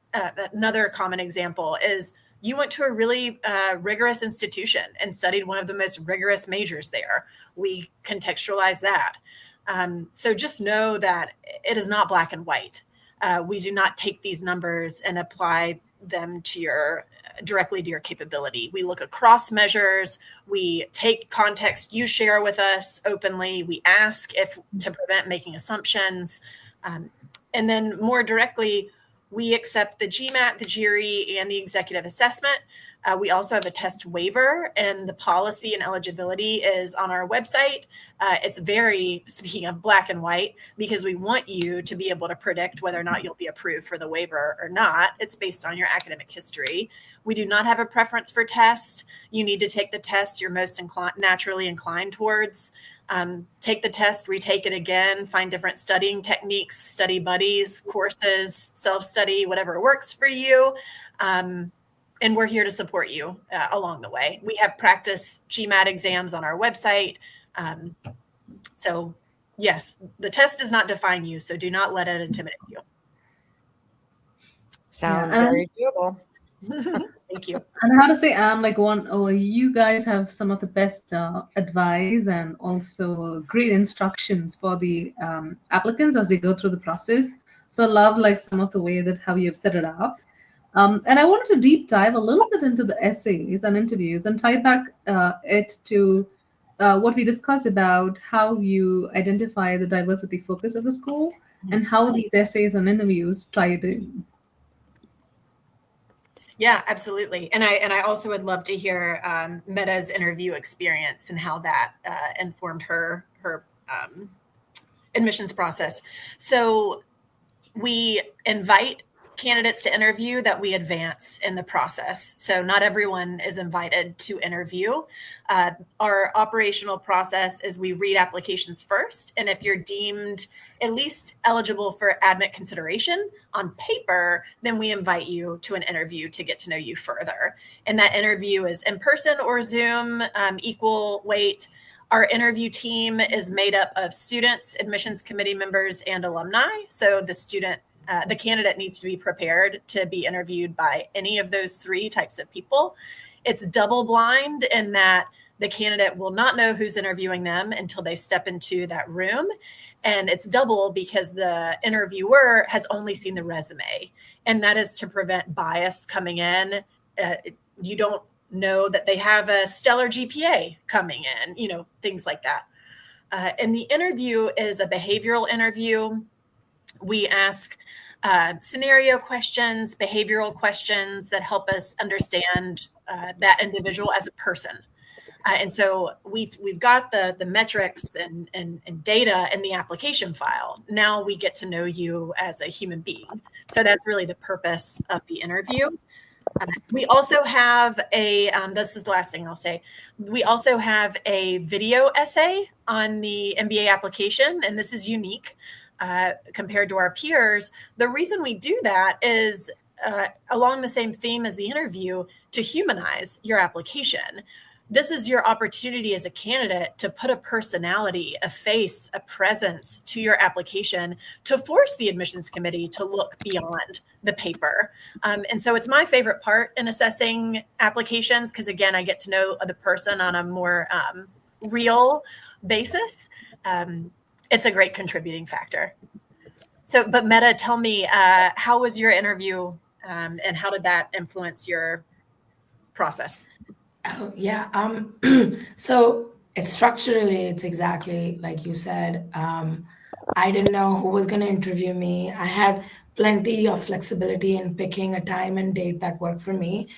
another common example is you went to a really rigorous institution and studied one of the most rigorous majors there. We contextualize that. So just know that it is not black and white. We do not take these numbers and apply them to directly to your capability. We look across measures. We take context you share with us openly. We ask to prevent making assumptions. And then more directly, we accept the GMAT, the GRE, and the executive assessment. We also have a test waiver, and the policy and eligibility is on our website. It's very, speaking of black and white, because we want you to be able to predict whether or not you'll be approved for the waiver or not. It's based on your academic history. We do not have a preference for test. You need to take the test you're most naturally inclined towards. Take the test, retake it again, find different studying techniques, study buddies, courses, self-study, whatever works for you. And we're here to support you along the way. We have practice GMAT exams on our website. So yes, the test does not define you, so do not let it intimidate you. Sounds very doable. Thank you. And how to say, Anne, you guys have some of the best advice and also great instructions for the applicants as they go through the process. So I love some of the way that how you've set it up. And I wanted to deep dive a little bit into the essays and interviews and tie back it to what we discussed about how you identify the diversity focus of the school and how these essays and interviews tie it in. Yeah, absolutely. And I also would love to hear Medha's interview experience and how that informed her admissions process. So we invite candidates to interview that we advance in the process. So not everyone is invited to interview. Our operational process is we read applications first. And if you're deemed at least eligible for admit consideration on paper, then we invite you to an interview to get to know you further. And that interview is in person or Zoom, equal weight. Our interview team is made up of students, admissions committee members, and alumni. So the candidate needs to be prepared to be interviewed by any of those three types of people. It's double blind in that the candidate will not know who's interviewing them until they step into that room. And it's double because the interviewer has only seen the resume. And that is to prevent bias coming in. You don't know that they have a stellar GPA coming in, things like that. And the interview is a behavioral interview. We ask scenario questions, behavioral questions that help us understand that individual as a person. And so we've got the metrics and data in the application file. Now we get to know you as a human being. So that's really the purpose of the interview. We also have this is the last thing I'll say. We also have a video essay on the MBA application, and this is unique compared to our peers. The reason we do that is along the same theme as the interview, to humanize your application. This is your opportunity as a candidate to put a personality, a face, a presence to your application to force the admissions committee to look beyond the paper. And so it's my favorite part in assessing applications because, again, I get to know the person on a more real basis. It's a great contributing factor. So, but Medha, tell me, how was your interview and how did that influence your process? Oh, yeah. So structurally, it's exactly like you said. I didn't know who was going to interview me. I had plenty of flexibility in picking a time and date that worked for me.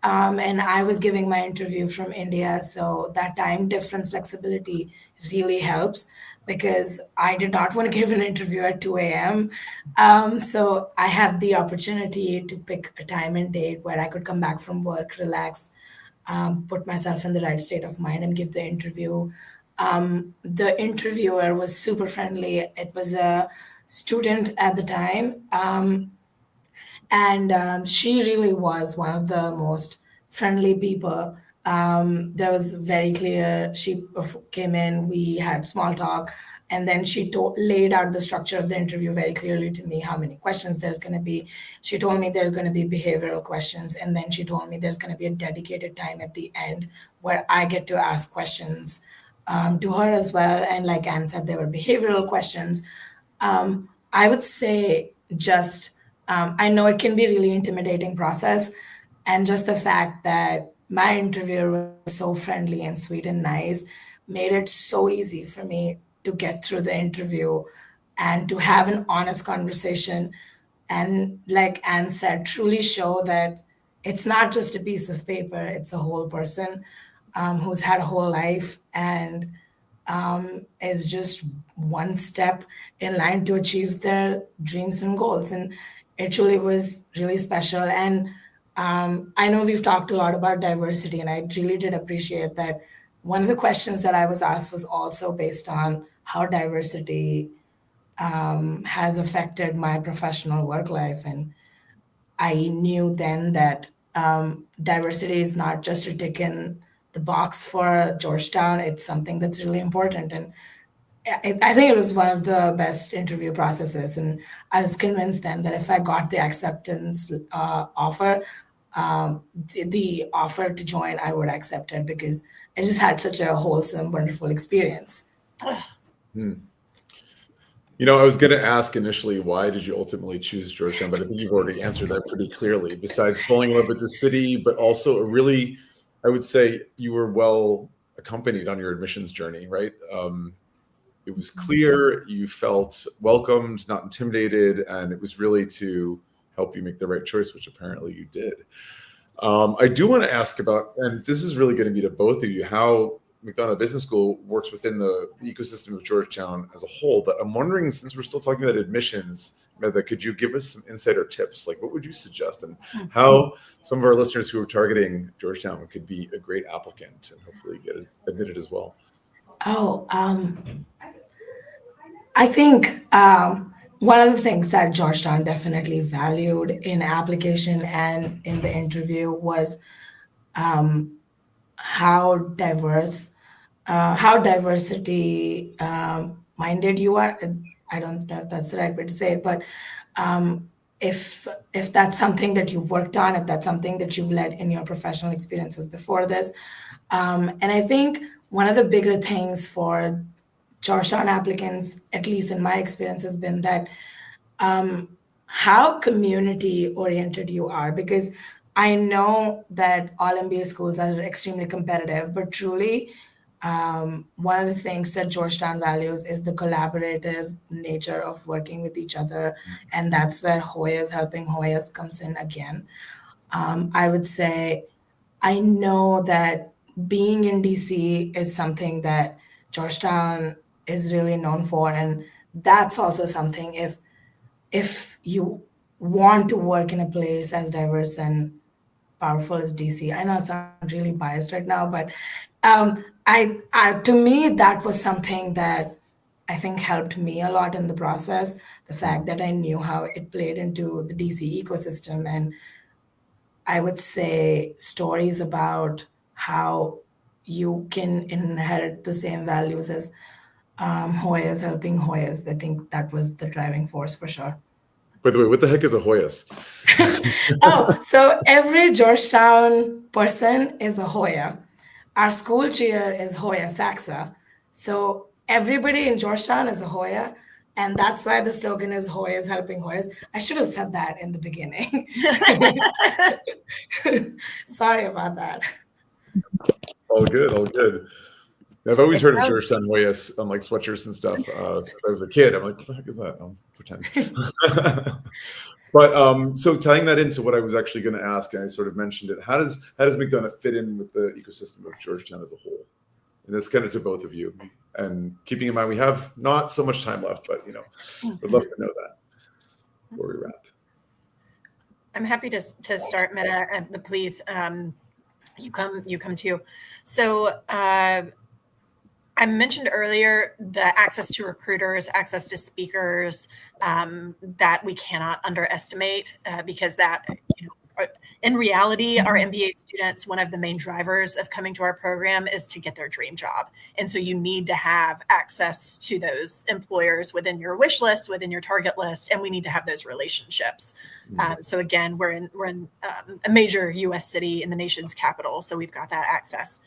And I was giving my interview from India. So that time difference flexibility really helps because I did not want to give an interview at 2 a.m. So I had the opportunity to pick a time and date where I could come back from work, relax, put myself in the right state of mind and give the interview. The interviewer was super friendly. It was a student at the time. And she really was one of the most friendly people. That was very clear. She came in, we had small talk, and then she laid out the structure of the interview very clearly to me, how many questions there's going to be. She told me there's going to be behavioral questions, and then she told me there's going to be a dedicated time at the end where I get to ask questions to her as well. And like Anne said, there were behavioral questions. I would say I know it can be a really intimidating process, and just the fact that my interviewer was so friendly and sweet and nice made it so easy for me to get through the interview and to have an honest conversation. And like Anne said, truly show that it's not just a piece of paper, it's a whole person who's had a whole life and is just one step in line to achieve their dreams and goals. And it truly was really special. And I know we've talked a lot about diversity, and I really did appreciate that one of the questions that I was asked was also based on how diversity has affected my professional work life. And I knew then that diversity is not just a tick in the box for Georgetown. It's something that's really important. And I think it was one of the best interview processes. And I was convinced then that if I got the acceptance offer, the offer to join, I would accept it because I just had such a wholesome, wonderful experience. I was going to ask initially, why did you ultimately choose Georgetown? But I think you've already answered that pretty clearly. Besides falling in love with the city, but also I would say you were well accompanied on your admissions journey, right? It was clear, you felt welcomed, not intimidated, and it was really to help you make the right choice, which apparently you did. I do want to ask about, and this is really going to be to both of you, how McDonough Business School works within the ecosystem of Georgetown as a whole. But I'm wondering, since we're still talking about admissions, Medha, could you give us some insight or tips? Like, what would you suggest, and how some of our listeners who are targeting Georgetown could be a great applicant and hopefully get admitted as well? I think one of the things that Georgetown definitely valued in application and in the interview was how diversity minded you are. I don't know if that's the right way to say it, but if that's something that you've worked on, if that's something that you've led in your professional experiences before this. And I think one of the bigger things for Georgetown applicants, at least in my experience, has been that how community oriented you are, because I know that all MBA schools are extremely competitive, but truly one of the things that Georgetown values is the collaborative nature of working with each other. And that's where Hoyas helping Hoyas comes in again. I would say, I know that being in DC is something that Georgetown is really known for. And that's also something, if you want to work in a place as diverse and powerful as DC. I know I sound really biased right now, but to me, that was something that I think helped me a lot in the process. The fact that I knew how it played into the DC ecosystem, and I would say stories about how you can inherit the same values as Hoyas helping Hoyas. I think that was the driving force for sure. By the way, what the heck is a Hoyas? So every Georgetown person is a Hoya. Our school cheer is Hoya Saxa. So everybody in Georgetown is a Hoya. And that's why the slogan is Hoyas helping Hoyas. I should have said that in the beginning. Sorry about that. All good, all good. I've always heard of Georgetown Hoyas on like sweatshirts and stuff since I was a kid. I'm like, what the heck is that? I'll pretend. But so tying that into what I was actually going to ask, and I sort of mentioned it, how does McDonough fit in with the ecosystem of Georgetown as a whole? And that's kind of to both of you. And keeping in mind, we have not so much time left, but would love to know that before we wrap. I'm happy to start, Medha. Please, you come too. So I mentioned earlier the access to recruiters, access to speakers, that we cannot underestimate because that, in reality, our MBA students, one of the main drivers of coming to our program is to get their dream job. And so you need to have access to those employers within your wish list, within your target list, and we need to have those relationships. So again, we're in a major US city in the nation's capital, so we've got that access.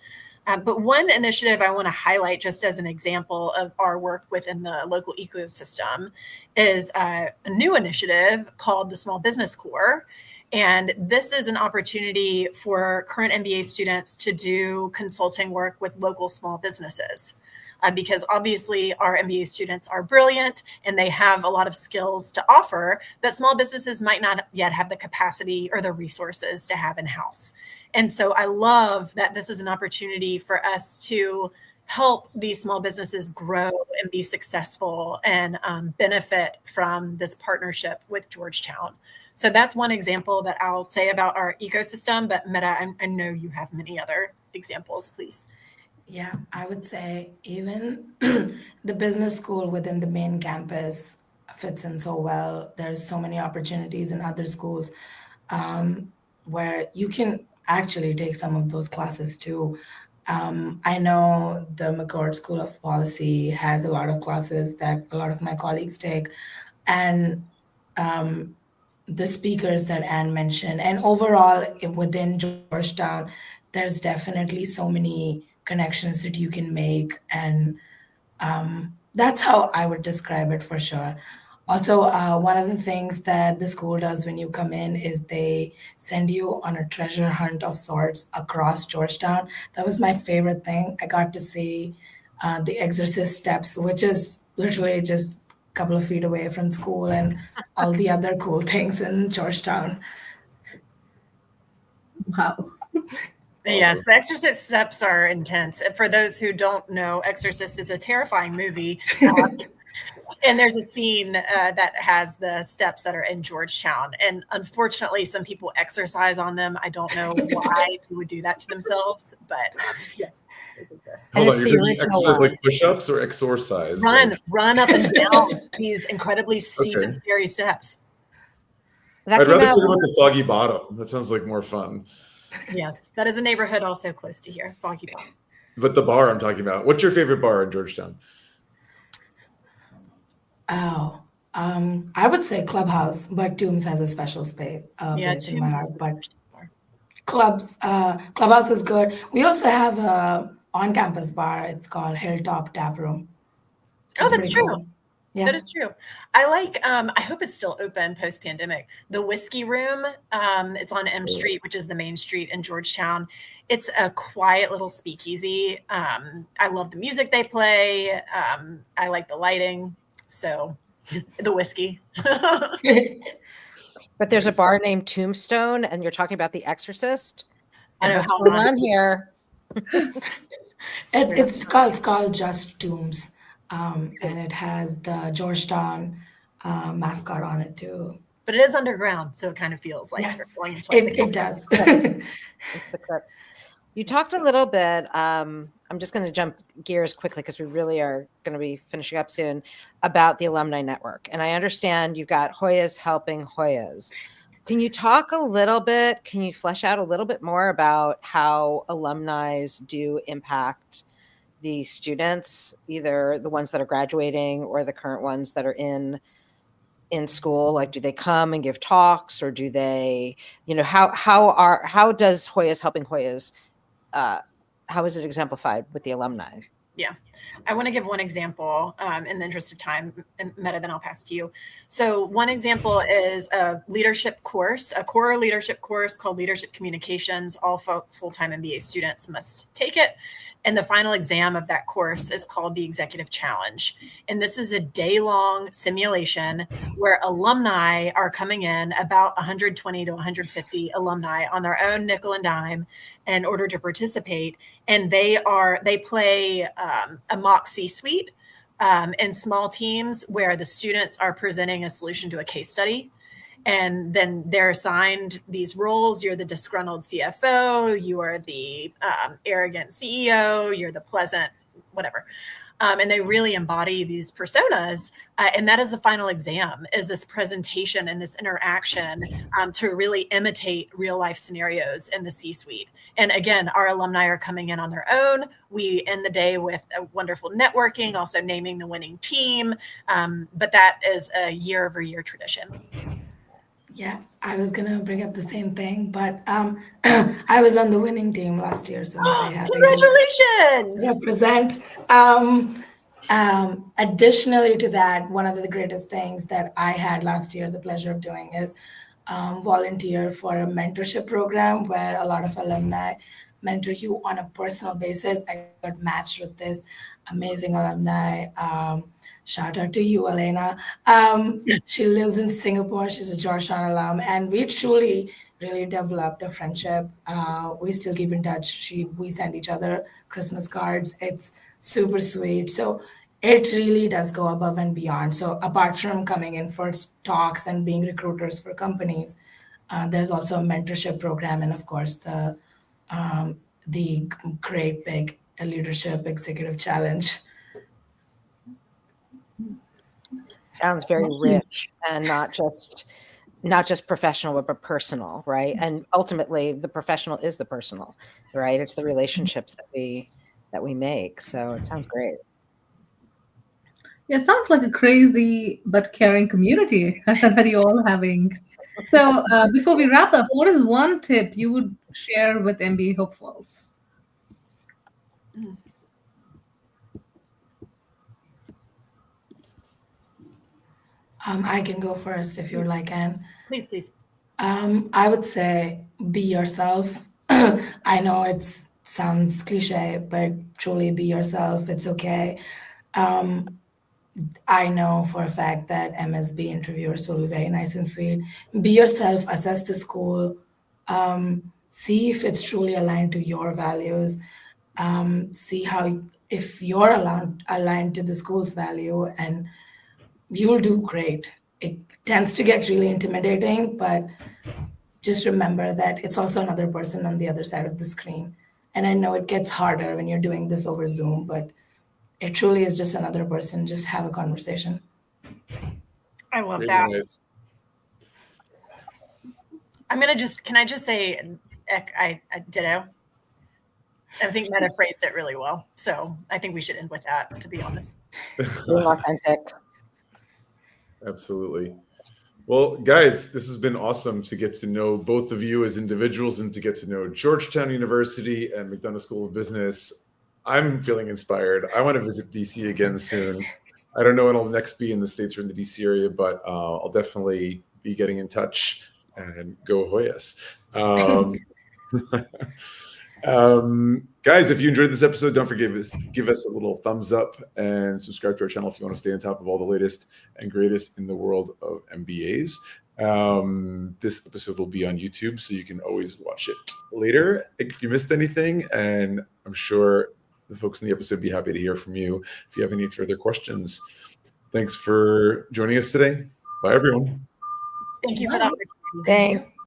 But one initiative I want to highlight just as an example of our work within the local ecosystem is a new initiative called the Small Business Corps. And this is an opportunity for current MBA students to do consulting work with local small businesses. Because obviously our MBA students are brilliant and they have a lot of skills to offer that small businesses might not yet have the capacity or the resources to have in-house. And so I love that this is an opportunity for us to help these small businesses grow and be successful and benefit from this partnership with Georgetown. So that's one example that I'll say about our ecosystem, but Medha, I know you have many other examples, please. Yeah, I would say even the business school within the main campus fits in so well. There's so many opportunities in other schools where you can actually take some of those classes too. I know the McCord School of Policy has a lot of classes that a lot of my colleagues take, and the speakers that Anne mentioned, and overall within Georgetown, there's definitely so many connections that you can make. And That's how I would describe it for sure. Also, one of the things that the school does when you come in is they send you on a treasure hunt of sorts across Georgetown. That was my favorite thing. I got to see the Exorcist steps, which is literally just a couple of feet away from school, and all the other cool things in Georgetown. Wow. Yes, the Exorcist steps are intense. For those who don't know, Exorcist is a terrifying movie. And there's a scene that has the steps that are in Georgetown. And unfortunately, some people exercise on them. I don't know why they would do that to themselves, but yes, they do this. And Hold it's on, the you're doing original exercise one. like push-ups or exorcise? Run up and down these incredibly steep Okay. and scary steps. That I'd came rather out talk about the Foggy Bottom. That sounds like more fun. Yes, that is a neighborhood also close to here, Foggy Bottom. But the bar I'm talking about. What's your favorite bar in Georgetown? Oh, I would say Clubhouse, but Toombs has a special space place in my Tombs heart. is But Clubhouse is good. We also have a on-campus bar. It's called Hilltop Tap Room. Oh, It's that's pretty true. cool. Yeah. That is true. I like, I hope it's still open post-pandemic. The Whiskey Room, it's on M Street, which is the main street in Georgetown. It's a quiet little speakeasy. I love the music they play. I like the lighting. So the whiskey. But there's a bar named Tombstone, and you're talking about The Exorcist. I know What's how going not- on here? It's called Just Toombs, and it has the Georgetown mascot on it too. But it is underground, so it kind of feels like Yes, you're going into like the it does. It's the Crips. You talked a little bit. I'm just going to jump gears quickly because we really are going to be finishing up soon about the alumni network. And I understand you've got Hoyas helping Hoyas. Can you talk a little bit? Can you flesh out a little bit more about how alumni do impact the students, either the ones that are graduating or the current ones that are in school? Like, do they come and give talks, or do they, how does Hoyas helping Hoyas, how is it exemplified with the alumni? Yeah. I want to give one example in the interest of time, and Medha, then I'll pass to you. So one example is a leadership course, a core leadership course called Leadership Communications. All full-time MBA students must take it. And the final exam of that course is called the Executive Challenge. And this is a day-long simulation where alumni are coming in, about 120 to 150 alumni on their own nickel and dime in order to participate. And they play a mock C-suite in small teams where the students are presenting a solution to a case study. And then they're assigned these roles. You're the disgruntled CFO. You are the arrogant CEO. You're the pleasant, whatever. And they really embody these personas. And that is the final exam, is this presentation and this interaction to really imitate real life scenarios in the C-suite. And again, our alumni are coming in on their own. We end the day with a wonderful networking, also naming the winning team. But that is a year-over-year tradition. Yeah, I was gonna bring up the same thing, but I was on the winning team last year, so I'm very happy Congratulations! to represent. Additionally to that, one of the greatest things that I had last year, the pleasure of doing, is volunteer for a mentorship program where a lot of alumni mentor you on a personal basis. I got matched with this amazing alumni. Shout out to you, Elena. She lives in Singapore. She's a Georgetown alum, and we truly, really developed a friendship. We still keep in touch. We send each other Christmas cards. It's super sweet. So it really does go above and beyond. So apart from coming in for talks and being recruiters for companies, there's also a mentorship program, and of course the great big leadership executive challenge. Sounds very rich, and not just professional, but personal, right? And ultimately, the professional is the personal, right? It's the relationships that we make. So it sounds great. Yeah, sounds like a crazy but caring community that you're all having. So before we wrap up, what is one tip you would share with MBA hopefuls? I can go first if you're like Anne. Please, please. I would say be yourself. I know it sounds cliche, but truly be yourself. It's okay. I know for a fact that MSB interviewers will be very nice and sweet. Be yourself, assess the school, see if it's truly aligned to your values, see how, if you're aligned to the school's value, and you'll do great. It tends to get really intimidating, but just remember that it's also another person on the other side of the screen. And I know it gets harder when you're doing this over Zoom, but it truly is just another person. Just have a conversation. I love Really that. nice. Can I just say, I ditto. I think Medha phrased it really well. So I think we should end with that, to be honest. Being authentic. Absolutely. Well, guys, this has been awesome to get to know both of you as individuals and to get to know Georgetown University and McDonough School of Business. I'm feeling inspired. I want to visit DC again soon. I don't know when I'll next be in the States or in the DC area, but I'll definitely be getting in touch, and go Hoyas. Guys, if you enjoyed this episode, don't forget to give us a little thumbs up and subscribe to our channel if you want to stay on top of all the latest and greatest in the world of MBAs. This episode will be on YouTube, so you can always watch it later if you missed anything. And I'm sure the folks in the episode would be happy to hear from you if you have any further questions. Thanks for joining us today. Bye, everyone. Thank you for the opportunity. Thanks.